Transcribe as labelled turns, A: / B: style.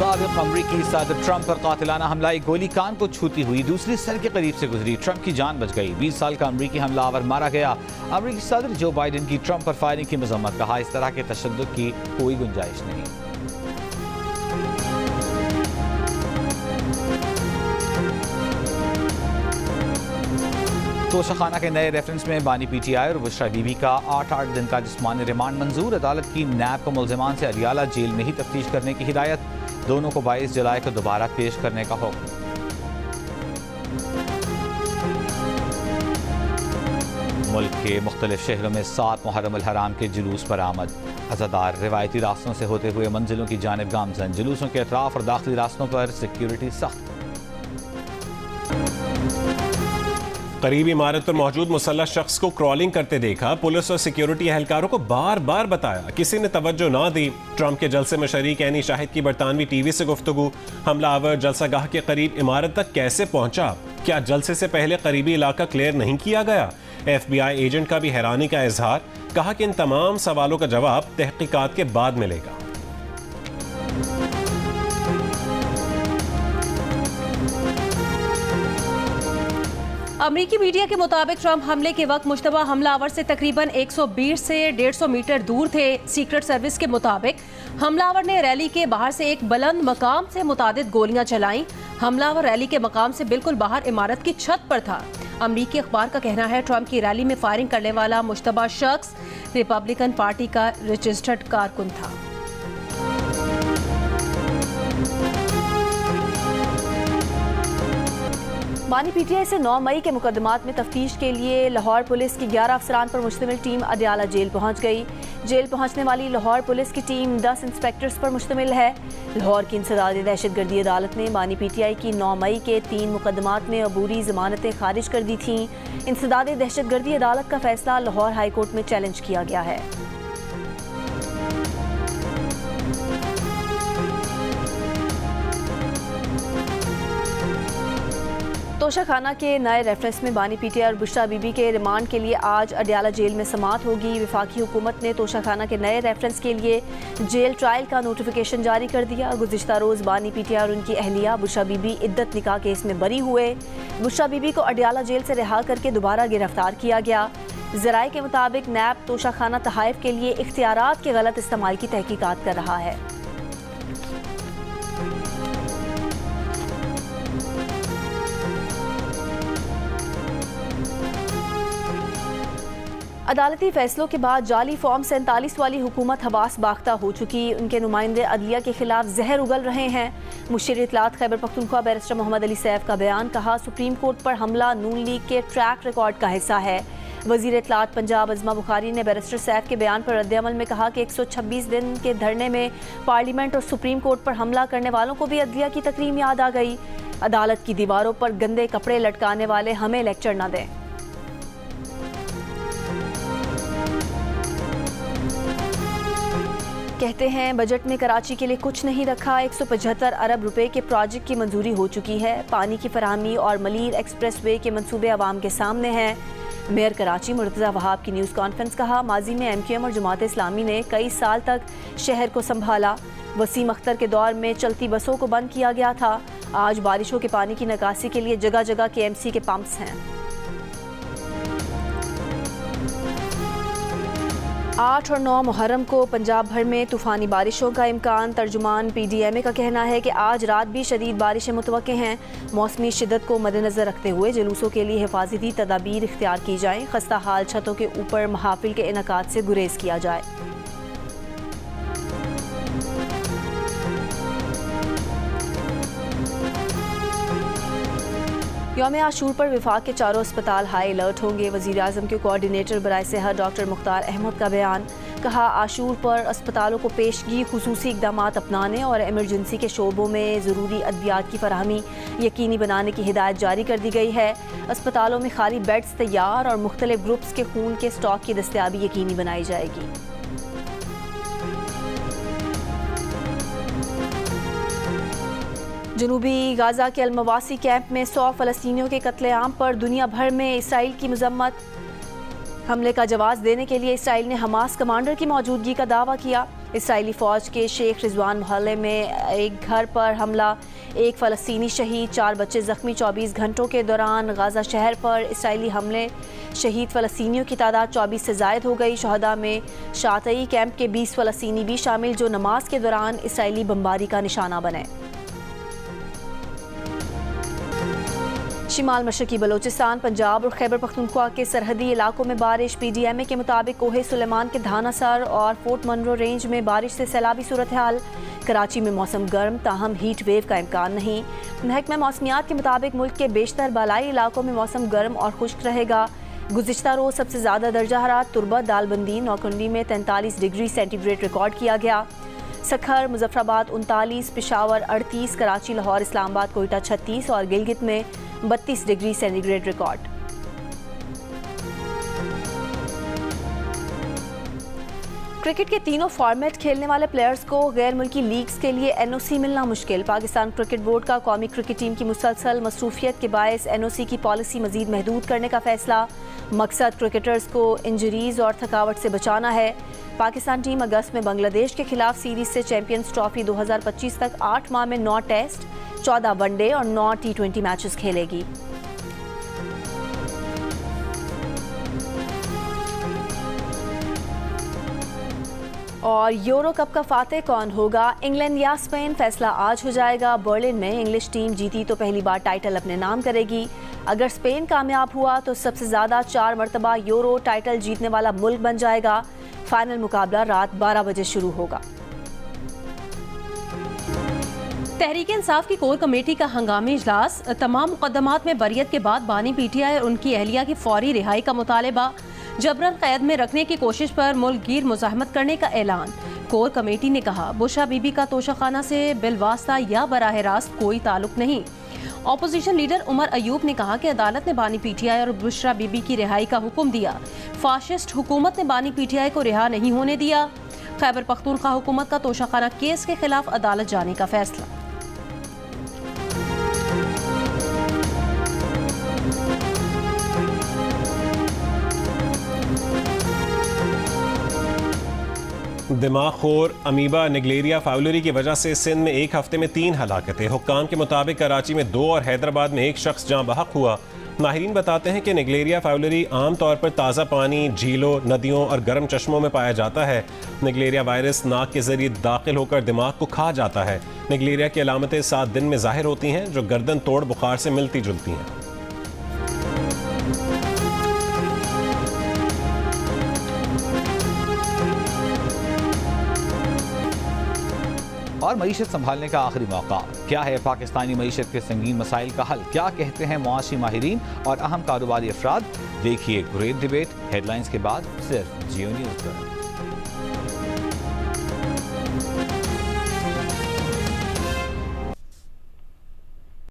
A: साबिक़ अमरीकी सदर ट्रंप पर कातिलाना हमला एक गोली कान को छूती हुई दूसरी सर के करीब से गुजरी। ट्रंप की जान बच गई। 20 साल का अमरीकी हमलावर मारा गया। अमरीकी सदर जो बाइडेन की ट्रंप पर फायरिंग की मजम्मत। कहा, इस तरह के तशद्दुद की कोई गुंजाइश नहीं। तोशाखाना के नए रेफरेंस में बानी पीटीआई और बुशरा बीबी का 8 दिन का जिस्मानी रिमांड मंजूर। अदालत की नैब को मुल्जिमान से अडियाला जेल में ही तफ्तीश करने की हिदायत। दोनों को 22 जुलाई को दोबारा पेश करने का हुक्म। मुल्क के मुख्तलिफ शहरों में 7 मुहर्रम अल हराम के जुलूस पर आमद। अज़ादार रिवायती रास्तों से होते हुए मंजिलों की जानिब गामजन। जुलूसों के अतराफ और दाखिली रास्तों पर सिक्योरिटी सख्त।
B: करीब इमारत पर मौजूद मुसल्लह शख्स को क्रॉलिंग करते देखा। पुलिस और सिक्योरिटी एहलकारों को बार बार बताया, किसी ने तवज्जो ना दी। ट्रंप के जलसे में शरीक एनी शाहिद की बरतानवी टीवी से गुफ्तगू। हमलावर जलसागाह के करीब इमारत तक कैसे पहुंचा? क्या जलसे से पहले करीबी इलाका क्लियर नहीं किया गया? FBI एजेंट का भी हैरानी का इजहार। कहा कि इन तमाम सवालों का जवाब तहकीकात के बाद मिलेगा।
C: अमरीकी मीडिया के मुताबिक ट्रंप हमले के वक्त मुश्तबा हमलावर से तकरीबन 120 से 150 मीटर दूर थे। सीक्रेट सर्विस के मुताबिक हमलावर ने रैली के बाहर से एक बुलंद मकाम से मुतादिद गोलियां चलाईं। हमलावर रैली के मकाम से बिल्कुल बाहर इमारत की छत पर था। अमरीकी अखबार का कहना है, ट्रंप की रैली में फायरिंग करने वाला मुश्तबा शख्स रिपब्लिकन पार्टी का रजिस्टर्ड कारकुन था। बानी पीटीआई से 9 मई के मुकदमात में तफ्तीश के लिए लाहौर पुलिस की 11 अफसरान पर मुश्तमिल टीम अडियाला जेल पहुंच गई। जेल पहुंचने वाली लाहौर पुलिस की टीम 10 इंस्पेक्टर्स पर मुश्तमिल है। लाहौर की इंसदादी दहशतगर्दी अदालत ने बानी पीटीआई की 9 मई के 3 मुकदमात में अबूरी जमानतें खारिज कर दी थीं। इंसदादी दहशतगर्दी अदालत का फैसला लाहौर हाईकोर्ट में चैलेंज किया गया है। तोशाखाना के नए रेफरेंस में बानी पीटीआई और बुशरा बीबी के रिमांड के लिए आज अडियाला जेल में समाअत होगी। वफाकी हुकूमत ने तोशाखाना के नए रेफरेंस के लिए जेल ट्रायल का नोटिफिकेशन जारी कर दिया। गुज़िश्ता रोज़ बानी पीटीआई और उनकी अहलिया बुशरा बीबी इद्दत निकाह केस में बरी हुए। बुशरा बीबी को अडियाला जेल से रिहा करके दोबारा गिरफ्तार किया गया। ज़राए के मुताबिक नैब तोशाखाना तहाइफ के लिए इख्तियारात के गलत इस्तेमाल की तहकीकात कर रहा है। अदालती फैसलों के बाद जाली फॉर्म 47 वाली हुकूमत हवास बाख्ता हो चुकी। उनके नुमाइंदे अदलिया के खिलाफ जहर उगल रहे हैं। मुशीर इत्तलात खैबर पख्तूनख्वा बैरिस्टर मोहम्मद अली सैफ का बयान। कहा, सुप्रीम कोर्ट पर हमला नून लीग के ट्रैक रिकॉर्ड का हिस्सा है। वजीर इत्तलात पंजाब अज़मा बुखारी ने बैरिस्टर सैफ के बयान पर रद्द-ए-अमल में कहा कि 126 दिन के धरने में पार्लियामेंट और सुप्रीम कोर्ट पर हमला करने वालों को भी अदलिया की तकरीम याद आ गई। अदालत की दीवारों पर गंदे कपड़े लटकाने वाले हमें लेक्चर न दें। कहते हैं, बजट में कराची के लिए कुछ नहीं रखा। 175 अरब रुपए के प्रोजेक्ट की मंजूरी हो चुकी है। पानी की फराहमी और मलीर एक्सप्रेस वे के मंसूबे अवाम के सामने हैं। मेयर कराची मुर्तज़ा वहाब की न्यूज़ कॉन्फ्रेंस। कहा, माजी में MQM और जमात इस्लामी ने कई साल तक शहर को संभाला। वसीम अख्तर के दौर में चलती बसों को बंद किया गया था। आज बारिशों के पानी की निकासी के लिए जगह जगह KMC के पंप्स हैं। 8 और 9 मुहर्रम को पंजाब भर में तूफ़ानी बारिशों का इम्कान। तर्जुमान PDMA का कहना है कि आज रात भी शदीद बारिशें मुतवक्के हैं। मौसमी शिद्दत को मद्देनज़र रखते हुए जुलूसों के लिए हिफाजती तदाबीर इख्तियार की जाएँ। खस्ता हाल छतों के ऊपर महाफिल के इनकाद से गुरेज किया जाए। यौम आशूर पर विफाक के चारों अस्पताल हाई अलर्ट होंगे। वज़ीर आज़म के कोऑर्डिनेटर बराए सेहत डॉक्टर मुख्तार अहमद का बयान। कहा, आशूर पर अस्पतालों को पेशगी खुसूसी इक़दामात अपनाने और एमरजेंसी के शोबों में ज़रूरी अद्वियात की फराहमी यकीनी बनाने की हिदायत जारी कर दी गई है। अस्पतालों में खाली बेड्स तैयार और मुख्तलिफ ग्रुप्स के खून के स्टॉक की दस्तयाबी यकीनी बनाई जाएगी। जनूबी गाज़ा के अलमवासी कैंप में 100 फ़लस्तीनियों के कत्लेआम पर दुनिया भर में इसराइल की मज़म्मत। हमले का जवाब देने के लिए इसराइल ने हमास कमांडर की मौजूदगी का दावा किया। इसराइली फ़ौज के शेख रिजवान मोहल्ले में एक घर पर हमला, एक फ़लस्तीनी शहीद, 4 बच्चे ज़ख्मी। 24 घंटों के दौरान गाज़ा शहर पर इसराइली हमले, शहीद फ़लस्तीनियों की तादाद 24 से ज़ायद हो गई। शहदा में शातई कैंप के 20 फ़लस्तीनी भी शामिल, जो नमाज के दौरान इसराइली बमबारी का निशाना बने। शिमाल मशरकी बलोचिस्तान, पंजाब और खैबर पख्तूनख्वा के सरहदी इलाकों में बारिश। PDMA के मुताबिक कोहे सुलेमान के धानासर और फोर्ट मनरो रेंज में बारिश से सैलाबी सूरत हाल। कराची में मौसम गर्म, ताहम हीट वेव का इम्कान नहीं। महकमा मौसमियात के मुताबिक मुल्क के बेशतर बालाई इलाकों में मौसम गर्म और खुश्क रहेगा। गुज़िश्ता रोज़ सबसे ज़्यादा दर्जा हरारत तुरबत, दालबंदी, नौकुंडी में 43 डिग्री सेंटीग्रेड रिकॉर्ड किया गया। सखर, मुजफ्फराबाद 39, पेशावर 38, कराची, लाहौर, इस्लामाबाद, कोयटा 36 और गिलगित में 32 डिग्री सेंटीग्रेड रिकॉर्ड। क्रिकेट के तीनों फॉर्मेट खेलने वाले प्लेयर्स को गैर मुल्की लीग्स के लिए NOC मिलना मुश्किल। पाकिस्तान क्रिकेट बोर्ड का कौमी क्रिकेट टीम की मुसलसल मसरूफियत के बायस NOC की पॉलिसी मजीद महदूद करने का फैसला। मकसद क्रिकेटर्स को इंजरीज और थकावट से बचाना है। पाकिस्तान टीम अगस्त में बांग्लादेश के खिलाफ सीरीज से चैंपियंस ट्रॉफी 2025 तक 8 माह में 9 टेस्ट, 14 वनडे और 9 T20 मैचेस खेलेगी। और यूरो कप का फातेह कौन होगा, इंग्लैंड या स्पेन? फैसला आज हो जाएगा। बर्लिन में इंग्लिश टीम जीती तो पहली बार टाइटल अपने नाम करेगी। अगर स्पेन कामयाब हुआ तो सबसे ज़्यादा 4 मरतबा यूरो टाइटल जीतने वाला मुल्क बन जाएगा। फाइनल मुकाबला रात 12 बजे शुरू होगा।
D: तहरीक-ए-इंसाफ की कोर कमेटी का हंगामी इजलास। तमाम मुकदमात में बरियत के बाद बानी PTI और उनकी अहलिया की फौरी रिहाई का मुतालबा। जबरन कैद में रखने की कोशिश पर मुल्क गिर मुज़ाहमत करने का ऐलान। कोर कमेटी ने कहा, बुशरा बीबी का तोशाखाना से बिलवास्ता या बराह रास्त कोई ताल्लुक नहीं। ऑपोजिशन लीडर उमर अयूब ने कहा कि अदालत ने बानी PTI और बुशरा बीबी की रिहाई का हुक्म दिया। फाशिस्ट हुकूमत ने बानी PTI को रिहा नहीं होने दिया। खैबर पख्तूनख्वा हुकूमत का तोशाखाना केस के खिलाफ अदालत जाने का फैसला।
B: दिमाग खोर अमीबा निगलेरिया फाउलरी की वजह से सिंध में एक हफ्ते में 3 हलाकतें। हुक्काम के मुताबिक कराची में 2 और हैदराबाद में 1 शख्स जाँ बहक हुआ। माहिरीन बताते हैं कि निगलेरिया फाउलरी आमतौर पर ताज़ा पानी, झीलों, नदियों और गर्म चश्मों में पाया जाता है। निगलेरिया वायरस नाक के जरिए दाखिल होकर दिमाग को खा जाता है। निगलेरिया की अलामतें 7 दिन में जाहिर होती हैं, जो गर्दन तोड़ बुखार से मिलती जुलती हैं।
A: और मईशत संभालने का आखिरी मौका। क्या है पाकिस्तानी मईशत के संगीन मसाइल का हल? क्या कहते हैं मुआशी माहिरीन और अहम कारोबारी अफराद? देखिए ग्रेट डिबेट हेडलाइंस के बाद सिर्फ जियो न्यूज़ पर।